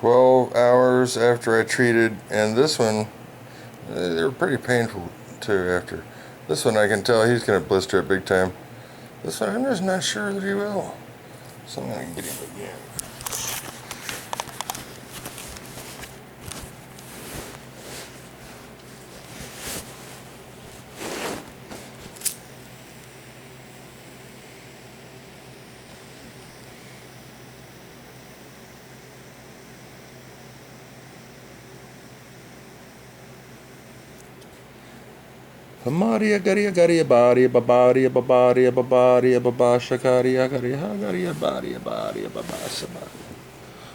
12 hours after I treated, and this one, they were pretty painful too after. This one I can tell he's going to blister it big time. This one I'm just not sure that he will. So I'm going to get him again. Hamaria garia garia baria babaria babaria babaria babasha garia garia garia baria baria babasa baria.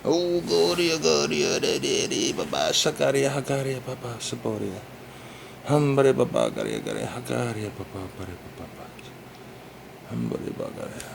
Oh goria goria de de babasha garia garia babasa boria. Hambare baba garia garia garia baba bare baba. Hambare bagaria.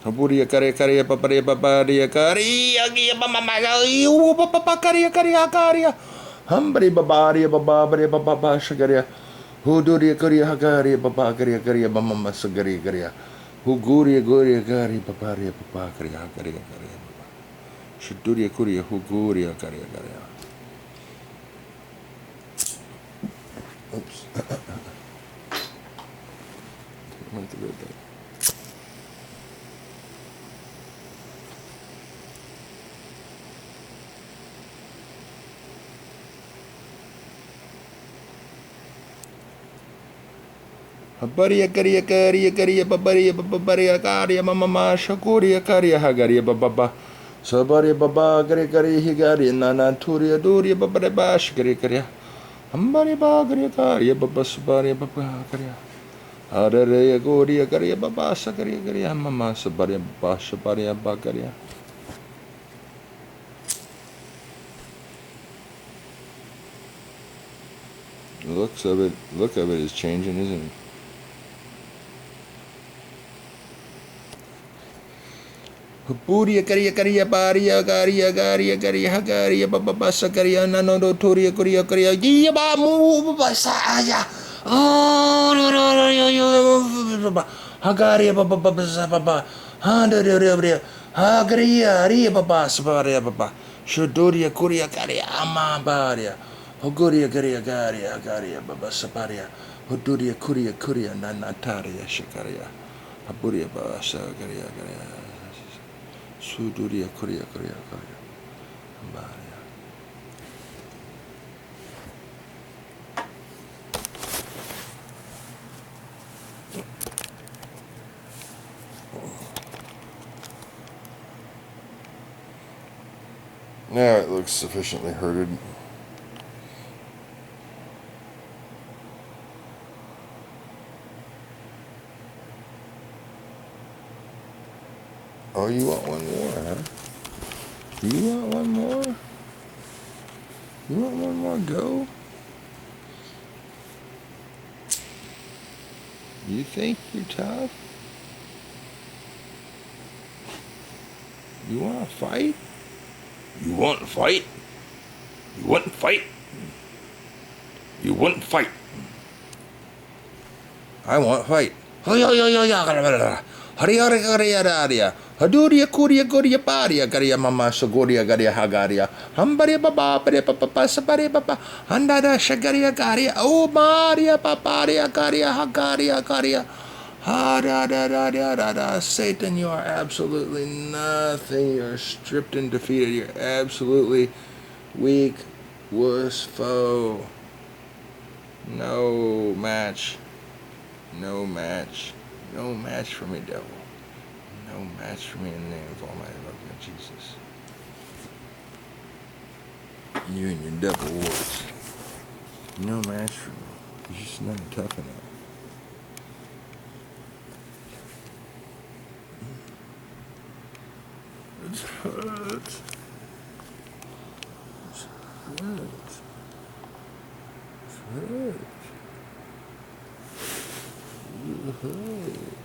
Haburia karia karia paparia paparia karia gia mama garia papa karia karia karia. Hambari babaria babaria bababa shagaria. Huduria karia hagaria baba karia karia mama sagaria karia. Huguria goria karia paparia papa karia karia karia baba. Shuduria kuria huguria karia karia. Oops. Went through that. Habaria karia karia karia babaria babaria karia mama shakuria karia hagaria bababa. Sabaria baba karia karia higaria nana turia duria babare bash karia karia. Hambari bagaria karia baba sabaria baba karia. Hararia goria karia baba sakaria karia mama sabaria baba sabaria bagaria. The look of it is changing, isn't it? Puria karia karia baria garia garia garia hagaria baba basa karia nano do turia kuria karia iya ba mu basa aja oh no no no yo baba hagaria baba basa baba handa ria hagaria ria baba sabaria baba shuduria kuria karia ama baria hoguria garia garia garia baba sabaria huduria kuria nanataria shakaria haburia basa garia garia Suduria Korea Korea Korea Maria. Now it looks sufficiently hurted. Oh, you want one more, huh? You want one more? You want one more go? You think you're tough? You want to fight? You want to fight? You want to fight? You want to fight? I want to fight. Haduria kuria goria paria garia mama sogoria garia hagaria hambaria baba paria papa sabaria papa handada shagaria garia oh maria paparia garia hagaria garia ha Satan, you are absolutely nothing. You're stripped and defeated. You're absolutely weak, wuss foe. No match. No match. No match for me, devil. No match for me in the name of Almighty loving Jesus. You and your devil warts. No match for me. You're just not tough enough. It hurts. It hurts. It hurts. It hurts.